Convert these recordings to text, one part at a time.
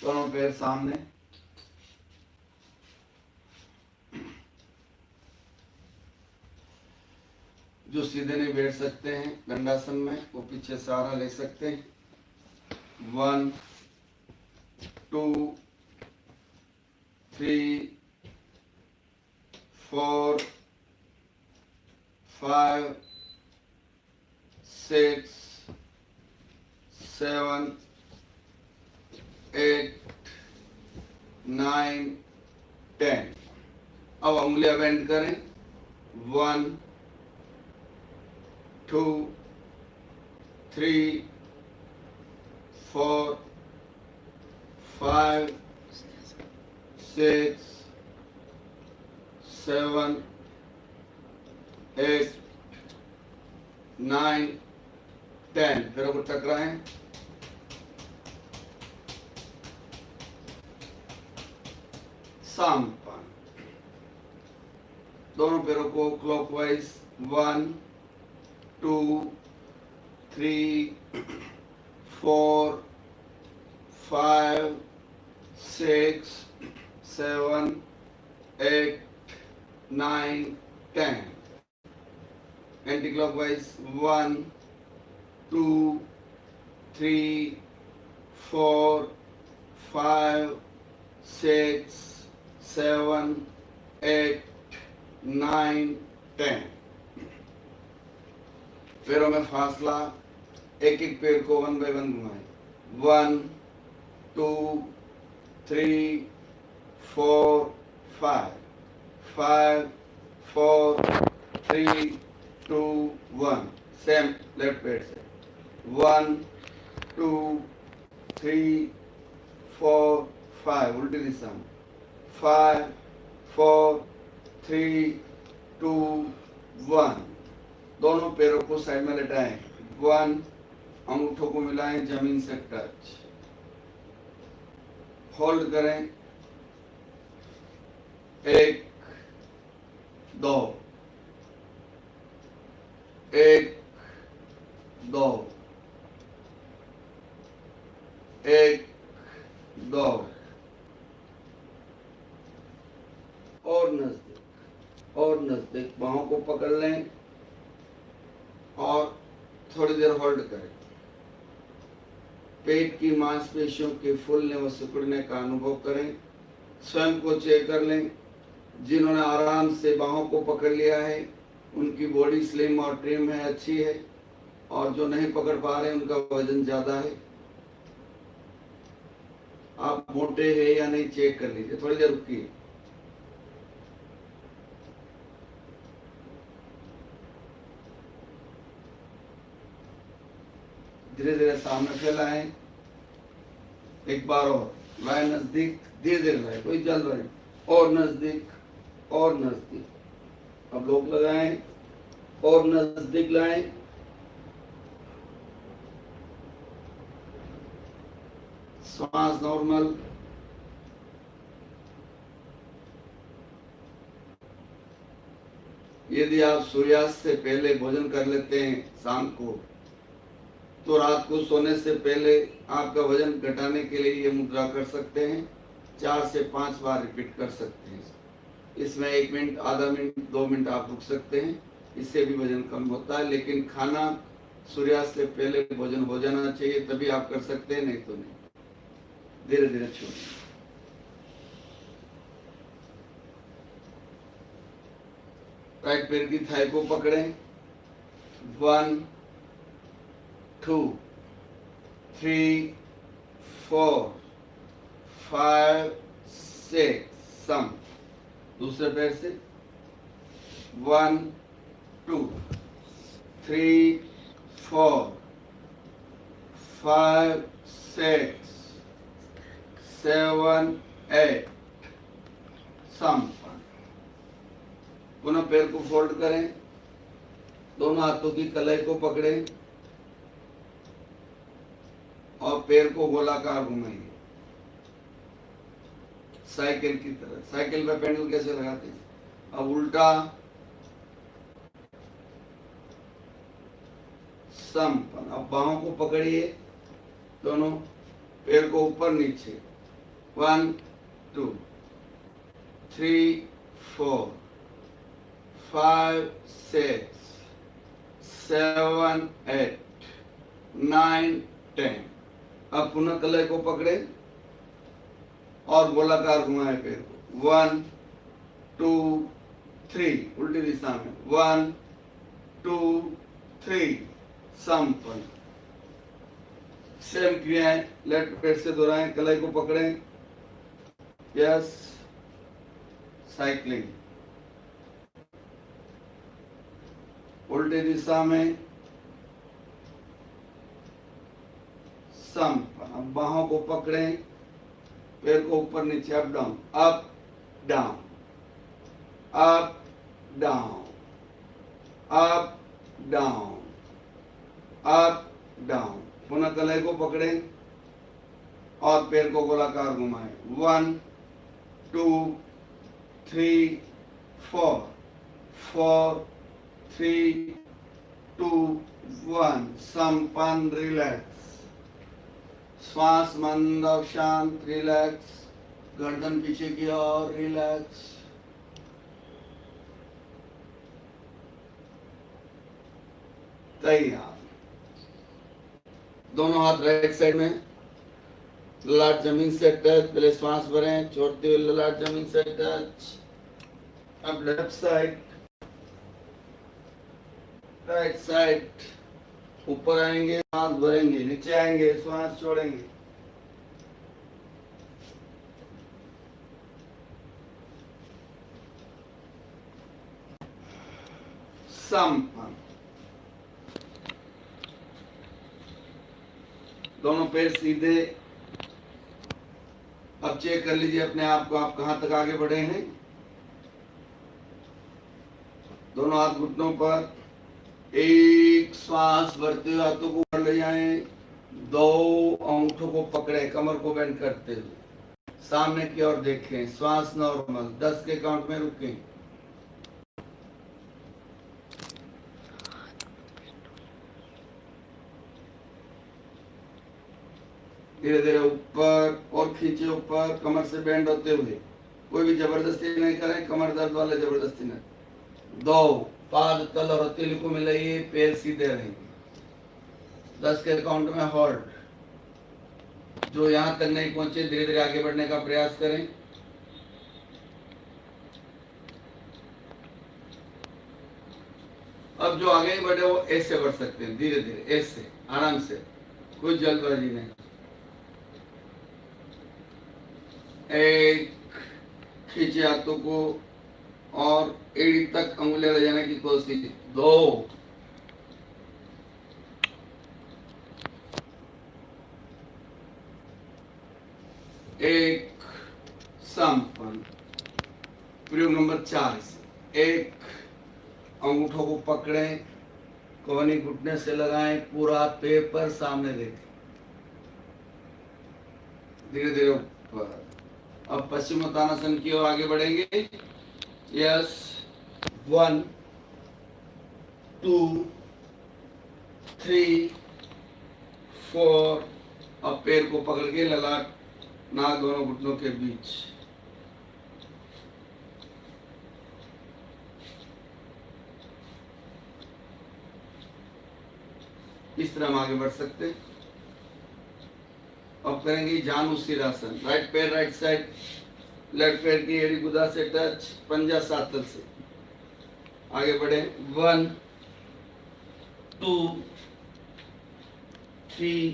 दोनों पैर सामने, जो सीधे नहीं बैठ सकते हैं दंडासन में वो पीछे सहारा ले सकते हैं। 1 2 3 4 5 6 7 8 9 10। अब उंगलियां बेंड करें। 1 2 3 4 5 6 7 8 9 10। पैरों को टकराएं। सामपान। दोनों पैरों को क्लॉकवाइज 1 2 3 4 5 6 7 8 9 10। Anti clockwise 1 2 3 4 5 6 7 8 9 10। पैरों में फासला, एक एक पैर को 1 बाय 1 घुमाएं। 1 2 3 4 5 5 4 3 2 1। सेम लेफ्ट पैर से 1 2 3 4 5। उल्टी दिशा में 5 4 3 2 1। दोनों पैरों को साइड में लेटाएं। 1 अंगूठों को मिलाएं जमीन से टच, होल्ड करें। 1 2 1 2 1 2। और नजदीक और नजदीक। बाहों को पकड़ लें और थोड़ी देर होल्ड करें। पेट की मांसपेशियों के फूलने व सिकुड़ने का अनुभव करें। स्वयं को चेक कर लें। जिन्होंने आराम से बाहों को पकड़ लिया है उनकी बॉडी स्लिम और ट्रिम है, अच्छी है, और जो नहीं पकड़ पा रहे उनका वजन ज्यादा है। आप मोटे हैं या नहीं चेक कर लीजिए। थोड़ी देर रुकिए। धीरे धीरे सामने फैलाएं। एक बार और लाए नजदीक, धीरे धीरे लाए, कोई जल रहे। और नजदीक और नजदीक। अब लोग लगाएं और नजदीक लाएं। श्वास नॉर्मल। यदि आप सूर्यास्त से पहले भोजन कर लेते हैं शाम को, तो रात को सोने से पहले आपका वजन घटाने के लिए ये मुद्रा कर सकते हैं। 4 से 5 बार रिपीट कर सकते हैं। इसमें 1 मिनट, आधा मिनट, 2 मिनट आप रुक सकते हैं। इससे भी वजन कम होता है, लेकिन खाना सूर्यास्त से पहले भोजन हो जाना चाहिए, तभी आप कर सकते हैं, नहीं तो नहीं। धीरे धीरे छोड़िए। राइट पैर की थाई को पकड़ें। 1 2 3 4 5 6। सम। दूसरे पैर से 1 2 3 4 5 6 7 8। सम। पुनः पैर को फोल्ड करें। दोनों हाथों की कलाई को पकड़ें और पैर को गोलाकार घुमाइए, साइकिल की तरह। साइकिल में पेडल कैसे लगाते हैं? अब उल्टा समपन। अब बाहों को पकड़िए, दोनों पैर को ऊपर नीचे, 1 2 3 4 5 6 7 8 9 10। अब पुनः कलाई को पकड़े और गोलाकार घुमाए पैर को। 1 2 3 उल्टी दिशा में। 1 2 3 समपन। सेम क्रियाएं लेफ्ट पैर से दोहराएं, कलाई को पकड़ें। Yes, cycling. उल्टी दिशा में समपन। अब बाहों को पकड़ें, पैर को ऊपर नीचे, up down, up down, up down, up down, up down. पुनः कलाई को पकड़ें और पैर को गोलाकार घुमाएं। 1 2 3 4 4 3 2 1। संपन्न, रिलैक्स। श्वास मंद और शांत, रिलैक्स। गर्दन पीछे की ओर, रिलैक्स। तैयार। दोनों हाथ राइट साइड में, ललाट जमीन से टच। पहले श्वास भरें, छोड़ते हुए ललाट जमीन से टच। अब लेफ्ट साइड, राइट साइड। ऊपर आएंगे, सांस भरेंगे, नीचे आएंगे, श्वास छोड़ेंगे। समपन। दोनों पैर सीधे। अब चेक कर लीजिए अपने आप को, आप कहां तक आगे बढ़े हैं। दोनों हाथ घुटनों पर। एक श्वास भरते हुए हाथों को ऊपर ले जाएं। 2 अंगूठों को पकड़े, कमर को बेंड करते हुए सामने की ओर देखें। श्वास नॉर्मल। 10 के काउंट में रुकें। धीरे धीरे ऊपर और खींचे ऊपर, कमर से बेंड होते हुए। कोई भी जबरदस्ती नहीं करें, कमर दर्द वाले जबरदस्ती नहीं। 2 पाद तल और हथेली को मिलाइए, पैर सीधे रहेंगे। 10 के काउंट में होल्ड। जो यहां तक नहीं पहुंचे, धीरे धीरे आगे बढ़ने का प्रयास करें। अब जो आगे बढ़े वो ऐसे बढ़ सकते हैं, धीरे धीरे, ऐसे आराम से, कोई जल्दबाजी नहीं। एक, खींचे हाथों को और एड़ी तक अंगुलियां ले जाने की कोशिश। 2 1 संपन्न। प्रयोग नंबर 4 से। 1 अंगूठों को पकड़ें, कोहनी घुटने से लगाएं, पूरा पेपर सामने देखें। धीरे धीरे ऊपर। अब पश्चिमोत्तानासन की ओर आगे बढ़ेंगे। यस, 1 2 3 4। अब पैर को पकड़ के ललाट नाक दोनों घुटनों के बीच। इस तरह हम आगे बढ़ सकते। अब करेंगे जानु सिरासन। राइट पैर राइट साइड, लेफ्ट पैर की एड़ी गुदा से टच, पंजा सातल से आगे बढ़े। 1 2 3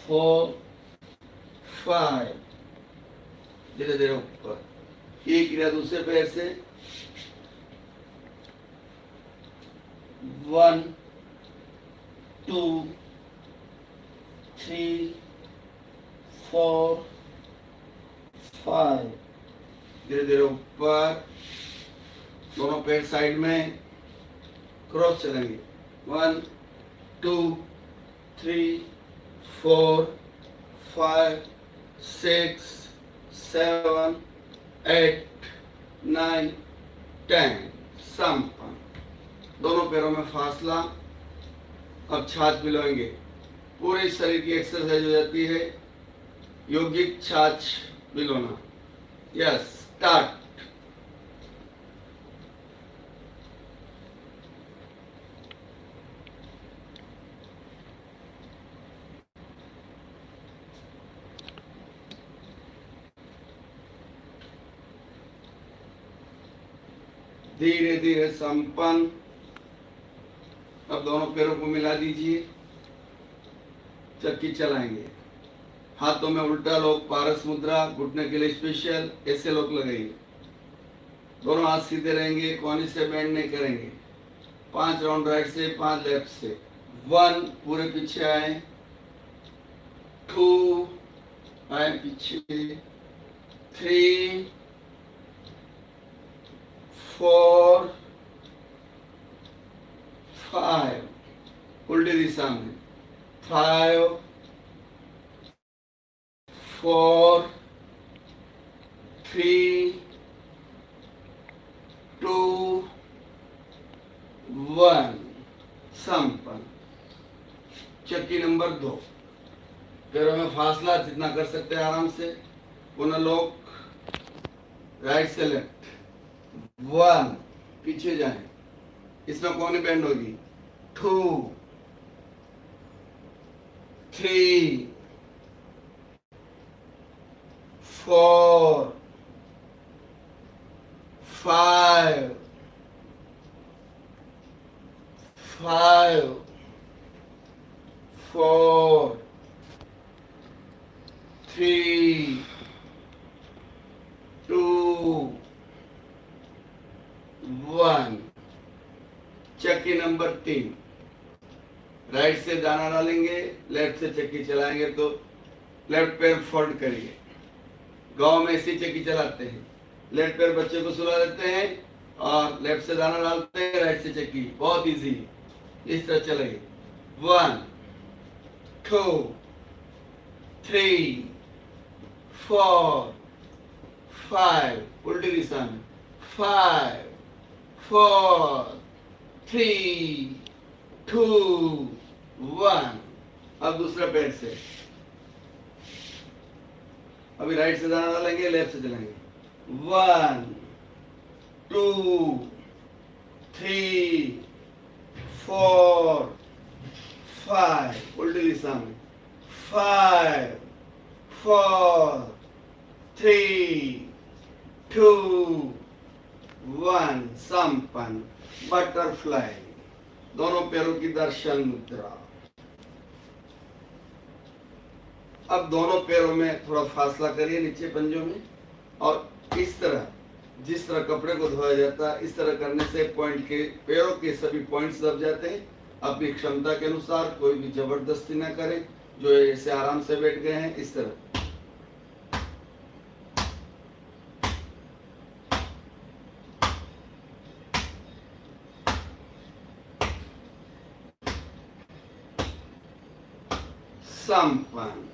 4 5। धीरे धीरे ऊपर। ये क्रिया दूसरे पैर से। 1 2 3 4 5। धीरे धीरे ऊपर। दोनों पैर साइड में क्रॉस चलेंगे। 1 2 3 4 5 6 7 8 9 10। संपन्न। दोनों पैरों में फासला। अब छाछ मिलाएंगे। पूरे शरीर की एक्सरसाइज हो जाती है। यौगिक छाछ भिगोना। Yes, start. धीरे धीरे संपन्न। अब दोनों पैरों को मिला दीजिए, चक्की चलाएंगे। हाथों में उल्टा लोग पारस मुद्रा, घुटने के लिए स्पेशल ऐसे लोग लगाइए। दोनों हाथ सीधे रहेंगे, कोहनी से बेंड नहीं करेंगे। 5 राउंड राइट से, 5 लेफ्ट से। 1 पूरे पीछे आए, 2 आए पीछे, 3 4 5 उल्टी दिशा में, 5 4 3 2 1 संपन्न। चक्की नंबर 2। पैरों में फासला जितना कर सकते हैं आराम से। पुनः लोग राइट से लेफ्ट, 1 पीछे जाएं, इसमें कोहनी बेंड होगी, 2 3 4 5 4 3 2 1। चक्की नंबर 3। राइट से दाना डालेंगे, लेफ्ट से चक्की चलाएंगे तो लेफ्ट पैर फोल्ड करिए। गांव में ऐसी चक्की चलाते हैं, लेफ्ट पैर बच्चे को सुला देते हैं और लेफ्ट से दाना डालते हैं, राइट से चक्की। बहुत इजी, इस तरह चलेगी। 1 2 3 4 5 उल्टी दिशा में, 5 4 3 2 1। अब दूसरा पैर से, अभी राइट से दाना डालेंगे, लेफ्ट से चलेंगे। 1 2 3 4 5 उल्टी दिशा में, 5 4 3 2 1 संपन्न। बटरफ्लाई, दोनों पैरों की दर्शन मुद्रा। अब दोनों पैरों में थोड़ा फासला करिए नीचे पंजों में, और इस तरह जिस तरह कपड़े को धोया जाता है, इस तरह करने से पॉइंट के पैरों के सभी पॉइंट्स दब जाते हैं। अपनी क्षमता के अनुसार कोई भी जबरदस्ती ना करें। जो ऐसे आराम से बैठ गए हैं, इस तरह संपन्न।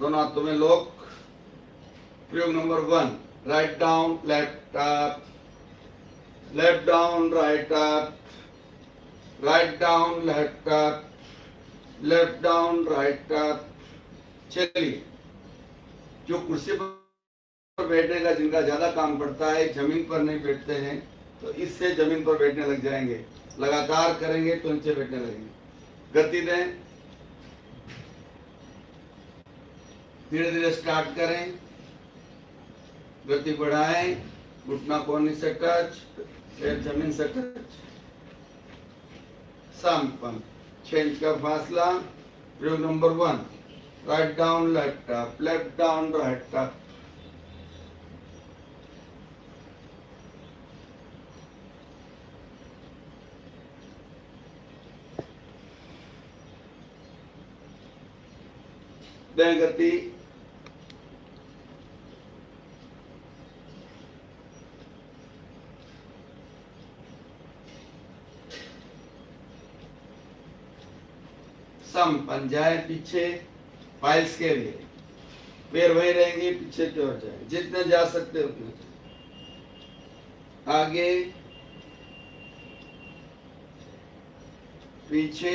दोनों हाथों में लॉक। प्रयोग number 1, write down left up, left down right up, write down left up, left down right up. चलिए, जो कुर्सी पर बैठने का जिनका ज्यादा काम पड़ता है, जमीन पर नहीं बैठते हैं, तो इससे जमीन पर बैठने लग जाएंगे। लगातार करेंगे तो नीचे बैठने लगेंगे। गति दें, धीरे धीरे स्टार्ट करें, गति बढ़ाएं, घुटना कोहनी से टच, पैर जमीन से टच। संपन्न। चेंज का फासला। प्रयोग number 1, write down left up, left down right up. दें गति। संपन्न। जाए पीछे पाइल्स के लिए, पैर वही रहेंगे, पीछे की ओर जाए, जितने जा सकते उतने। आगे पीछे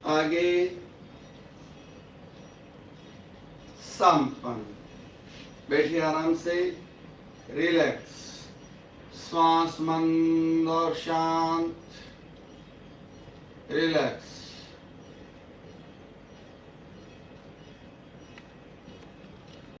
आगे संपन्न, बैठिए आराम से, रिलैक्स, श्वास मंद और शांत, रिलैक्स।